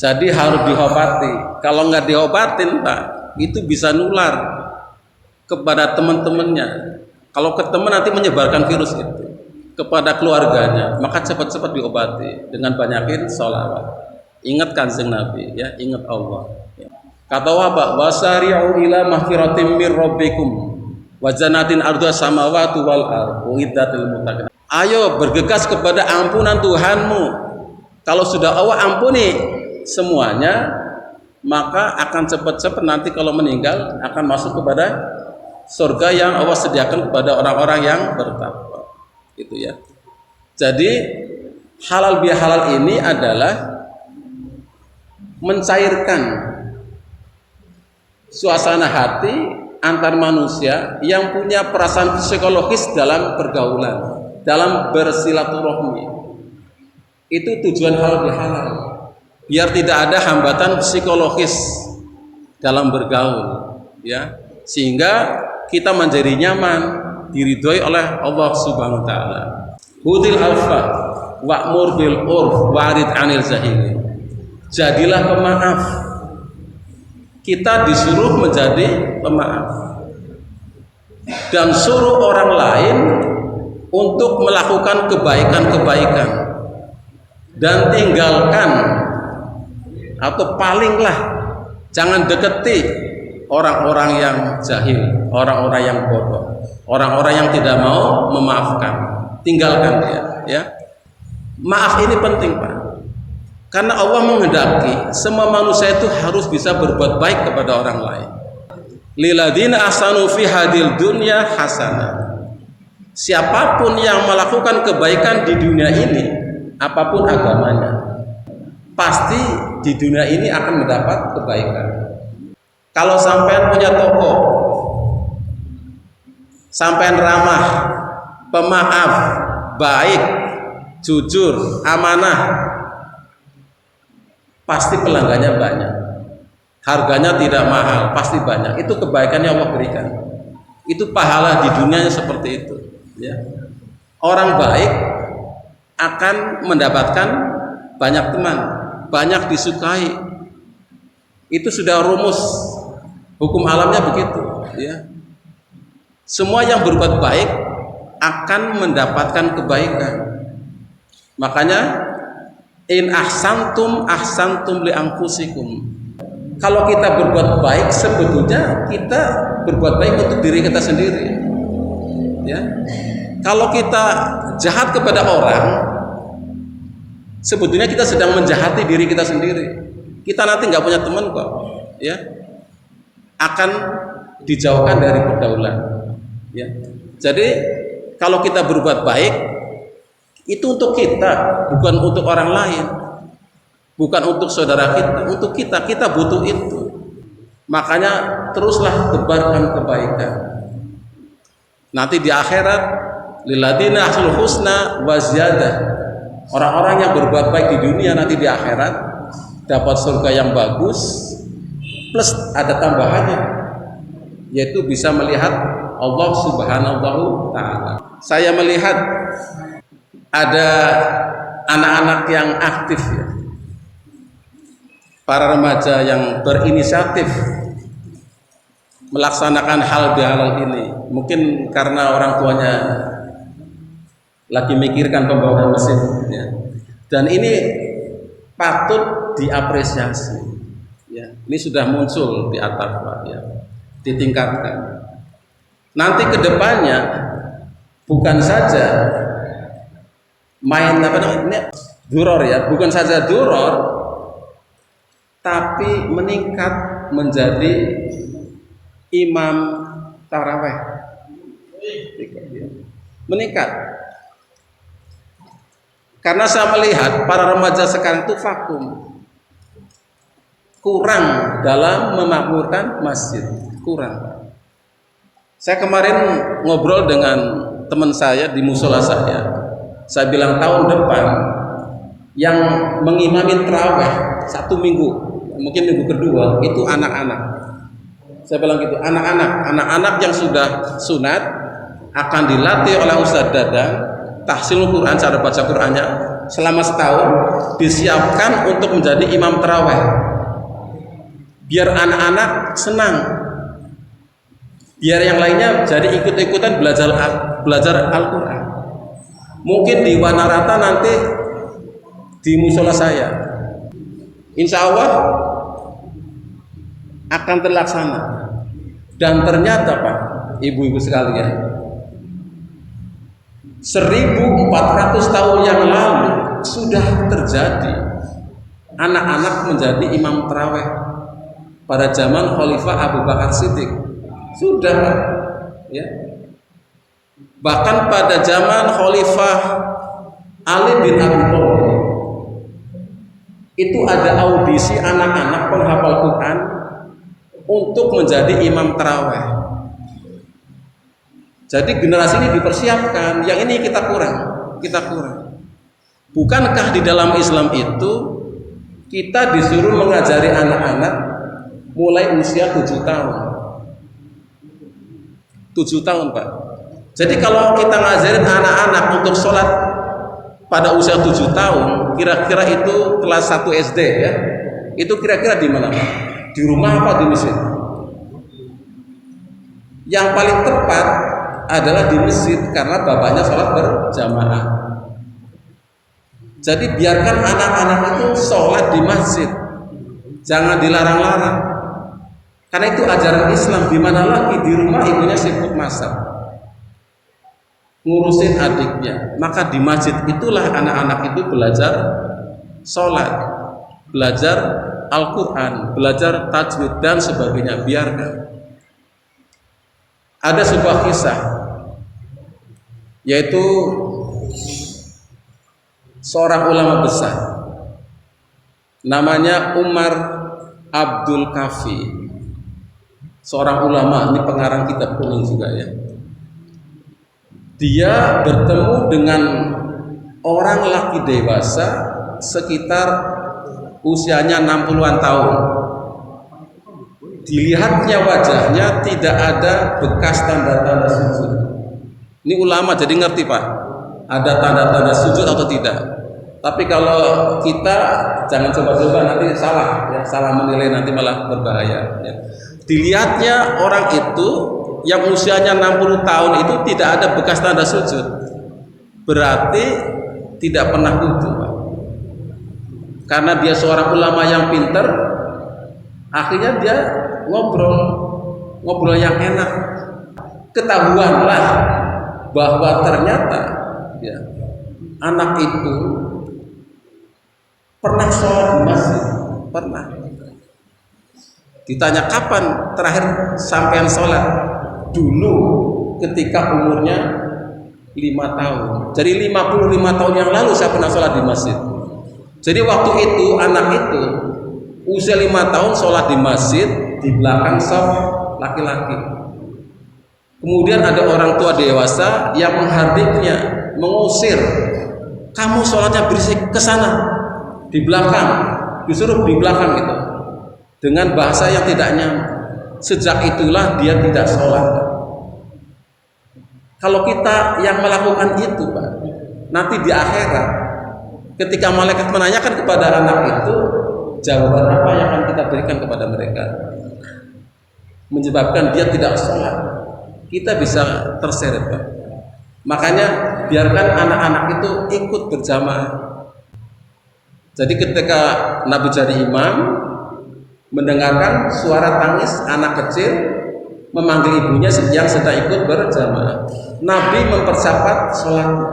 Jadi harus diobati. Kalau nggak diobatin, Pak, itu bisa nular kepada teman-temannya. Kalau ke teman nanti menyebarkan virus itu kepada keluarganya, maka cepat-cepat diobati dengan banyakin sholawat. Ingat kanjeng Nabi, ya, ingat Allah. Ya. Kata Wabak, wasari'u ila mahfiratim mir rabbikum wa jannatin ardha samawati wal ardh uiddatil muttaqin. Ayo bergegas kepada ampunan Tuhanmu. Kalau sudah Allah ampuni semuanya, maka akan cepat-cepat nanti kalau meninggal akan masuk kepada surga yang Allah sediakan kepada orang-orang yang bertakwa. Itu ya. Jadi halal bihalal ini adalah mencairkan suasana hati antar manusia yang punya perasaan psikologis dalam pergaulan, dalam bersilaturahmi. Itu tujuan halal bihalal, biar tidak ada hambatan psikologis dalam bergaul, ya, sehingga kita menjadi nyaman, diridhoi oleh Allah Subhanahu wa taala. Hudil alfa wa'mur bil urf warid anil jahili. Jadilah pemaaf. Kita disuruh menjadi pemaaf dan suruh orang lain untuk melakukan kebaikan-kebaikan dan tinggalkan atau palinglah jangan deketi orang-orang yang jahil, orang-orang yang bodoh, orang-orang yang tidak mau memaafkan. Tinggalkan dia, ya. Maaf ini penting, Pak. Karena Allah menghendaki semua manusia itu harus bisa berbuat baik kepada orang lain. Lilladzina ahsanu fi hadil dunya hasanah. Siapapun yang melakukan kebaikan di dunia ini, apapun agamanya, pasti di dunia ini akan mendapat kebaikan. Kalau sampean punya toko, sampean ramah, pemaaf, baik, jujur, amanah, pasti pelanggannya banyak, harganya tidak mahal, pasti banyak. Itu kebaikannya Allah berikan. Itu pahala di dunianya seperti itu, ya. Orang baik akan mendapatkan banyak teman, banyak disukai. Itu sudah rumus hukum alamnya begitu, ya. Semua yang berbuat baik akan mendapatkan kebaikan. Makanya in ahsantum ahsantum li anfusikum. Kalau kita berbuat baik, sebetulnya kita berbuat baik untuk diri kita sendiri, ya. Kalau kita jahat kepada orang, sebetulnya kita sedang menjahati diri kita sendiri. Kita nanti nggak punya teman kok, ya. Akan dijauhkan dari pergaulan, ya. Jadi kalau kita berbuat baik, itu untuk kita, bukan untuk orang lain, bukan untuk saudara kita, untuk kita butuh itu. Makanya teruslah tebarkan kebaikan. Nanti di akhirat lilladzina ahsanul husna wa ziyadah. Orang-orang yang berbuat baik di dunia nanti di akhirat dapat surga yang bagus plus ada tambahannya, yaitu bisa melihat Allah Subhanahu wa taala. Saya melihat ada anak-anak yang aktif, ya, para remaja yang berinisiatif melaksanakan hal bihalal ini. Mungkin karena orang tuanya lagi mikirkan pembangunan mesin, ya. Dan ini patut diapresiasi, ya. Ini sudah muncul di atap, Pak, ya, ditingkatkan. Nanti kedepannya bukan saja main apa namanya duror, ya, bukan saja duror, tapi meningkat menjadi imam taraweh, meningkat. Karena saya melihat para remaja sekarang itu vakum, kurang dalam memakmurkan masjid, kurang. Saya kemarin ngobrol dengan teman saya di musola saya bilang tahun depan yang mengimami tarawih 1 minggu, mungkin minggu kedua itu anak-anak. Saya bilang gitu, anak-anak yang sudah sunat akan dilatih oleh Ustadz Dadang tahsil Quran, cara baca Qurannya selama setahun, disiapkan untuk menjadi imam taraweh, biar anak-anak senang, biar yang lainnya jadi ikut-ikutan belajar Al-Quran. Mungkin di Wanarata nanti di musola saya, insya Allah akan terlaksana. Dan ternyata Pak, ibu-ibu sekalian, 1400 tahun yang lalu sudah terjadi anak-anak menjadi imam taraweh pada zaman Khalifah Abu Bakar Siddiq. Sudah, ya. Bahkan pada zaman Khalifah Ali bin Abi Thalib itu ada audisi anak-anak penghafal Quran untuk menjadi imam taraweh. Jadi generasi ini dipersiapkan, yang ini kita kurang. Bukankah di dalam Islam itu kita disuruh mengajari anak-anak mulai usia 7 tahun? 7 tahun Pak. Jadi kalau kita ngajarin anak-anak untuk sholat pada usia 7 tahun, kira-kira itu kelas 1 SD ya, itu kira-kira di mana Pak? Di rumah apa di masjid? Yang paling tepat adalah di masjid, karena bapaknya sholat berjamaah. Jadi biarkan anak-anak itu sholat di masjid, jangan dilarang-larang, karena itu ajaran Islam. Di mana lagi di rumah ibunya sibuk masak, ngurusin adiknya, maka di masjid itulah anak-anak itu belajar sholat, belajar Al-Quran, belajar tajwid dan sebagainya. Biarkan. Ada sebuah kisah, yaitu seorang ulama besar namanya Umar Abdul Kafi, seorang ulama, ini pengarang kitab kuning juga ya. Dia bertemu dengan orang laki dewasa sekitar usianya 60-an tahun. Dilihatnya wajahnya tidak ada bekas tanda-tanda sujud. Ini ulama jadi ngerti Pak, ada tanda-tanda sujud atau tidak. Tapi kalau kita jangan coba-coba, nanti salah ya, salah menilai, nanti malah berbahaya ya. Dilihatnya orang itu yang usianya 60 tahun itu tidak ada bekas tanda sujud, berarti tidak pernah wudu Pak. Karena dia seorang ulama yang pintar, akhirnya dia ngobrol yang enak. Ketahuanlah bahwa ternyata ya, anak itu pernah sholat di masjid, pernah. Ditanya kapan terakhir sampean sholat? Dulu ketika umurnya 5 tahun. Jadi 55 tahun yang lalu saya pernah sholat di masjid. Jadi waktu itu anak itu usia 5 tahun sholat di masjid di belakang shaf laki-laki. Kemudian ada orang tua dewasa yang menghardiknya, mengusir, kamu sholatnya berisik, ke sana di belakang, disuruh di belakang itu dengan bahasa yang tidak nyaman. Sejak itulah dia tidak sholat. Kalau kita yang melakukan itu Pak, nanti di akhirat ketika malaikat menanyakan kepada anak itu, jawaban apa yang akan kita berikan kepada mereka? Menyebabkan dia tidak sholat, kita bisa terseret Pak. Makanya biarkan anak-anak itu ikut berjamaah. Jadi ketika Nabi jadi imam, mendengarkan suara tangis anak kecil memanggil ibunya yang sedang ikut berjamaah, Nabi mempercepat sholatnya.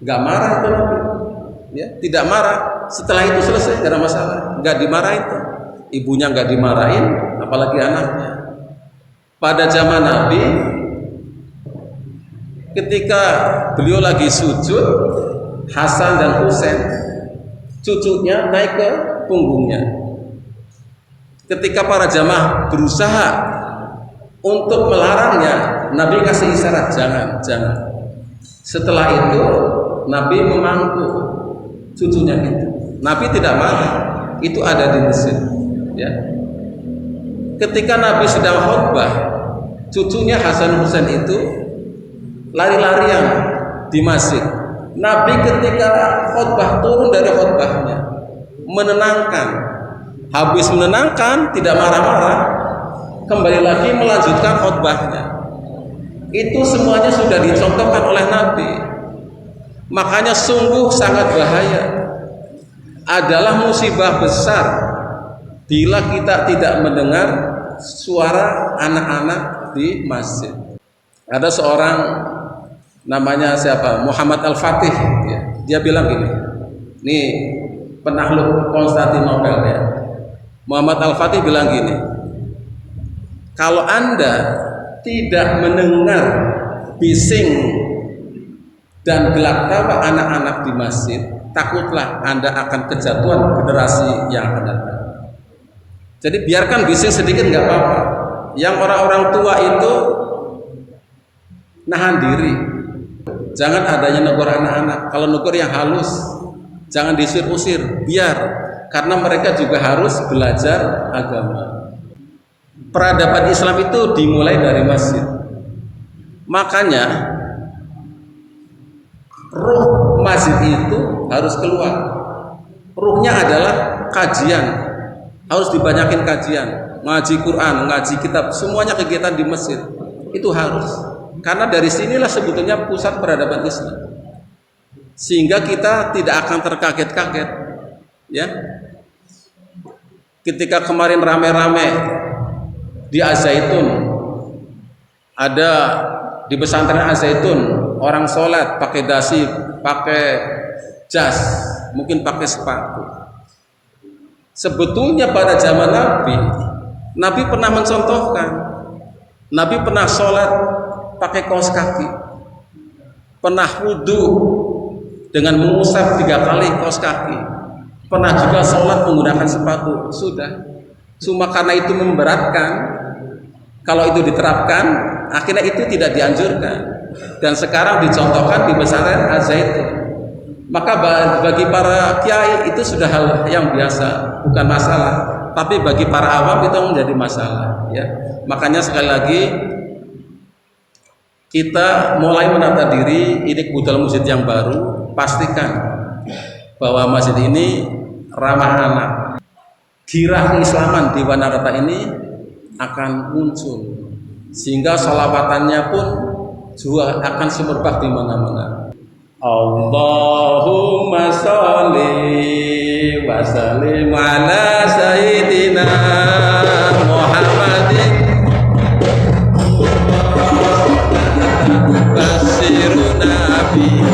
Gak marah itu Nabi ya, tidak marah. Setelah itu selesai, gak ada masalah, gak dimarahin tuh. Ibunya gak dimarahin, apalagi anaknya. Pada zaman Nabi, ketika beliau lagi sujud, Hasan dan Husain, cucunya naik ke punggungnya. Ketika para jamaah berusaha untuk melarangnya, Nabi kasih isyarat, jangan. Setelah itu Nabi memangku cucunya itu. Nabi tidak marah, itu ada di masjid ya. Ketika Nabi sedang khutbah, cucunya Hasan Husain itu lari-larian di masjid, Nabi ketika khutbah turun dari khutbahnya menenangkan, habis menenangkan tidak marah-marah, kembali lagi melanjutkan khutbahnya. Itu semuanya sudah dicontohkan oleh Nabi. Makanya sungguh sangat bahaya, adalah musibah besar bila kita tidak mendengar suara anak-anak di masjid. Ada seorang namanya siapa? Muhammad Al-Fatih ya. Dia bilang gini, nih penakluk Konstantinopel ya. Muhammad Al-Fatih bilang gini, kalau Anda tidak mendengar bising dan gelak tawa anak-anak di masjid, takutlah Anda akan kejatuhan generasi yang akan datang. Jadi biarkan bising sedikit nggak apa-apa. Yang orang-orang tua itu nahan diri. Jangan adanya negur anak-anak. Kalau negur yang halus, jangan disir-usir, biar, karena mereka juga harus belajar agama. Peradaban Islam itu dimulai dari masjid. Makanya ruh masjid itu harus keluar. Ruhnya adalah kajian. Harus dibanyakin kajian, ngaji Quran, ngaji kitab, semuanya kegiatan di masjid. Itu harus. Karena dari sinilah sebetulnya pusat peradaban Islam. Sehingga kita tidak akan terkaget-kaget. Ya. Ketika kemarin rame-rame di Az-Zaitun, ada di pesantren Az-Zaitun orang sholat pakai dasi, pakai jas, mungkin pakai sepatu. Sebetulnya pada zaman Nabi pernah mencontohkan. Nabi pernah sholat pakai kaos kaki, pernah wudhu dengan mengusap 3 kali kaos kaki, pernah juga sholat menggunakan sepatu. Sudah. Cuma karena itu memberatkan, kalau itu diterapkan, akhirnya itu tidak dianjurkan. Dan sekarang dicontohkan di pesantren Az-Zaitun. Maka bagi para kiai itu sudah hal yang biasa, bukan masalah. Tapi bagi para awam itu menjadi masalah. Ya. Makanya sekali lagi kita mulai menata diri, ini kebetulan masjid yang baru, pastikan bahwa masjid ini ramah anak. Girah keislaman di Wanarata ini akan muncul, sehingga sholawatannya pun juga akan semerbak di mana-mana. Allahumma sholli wa sallim ala sayyidina Muhammadin basirun nabi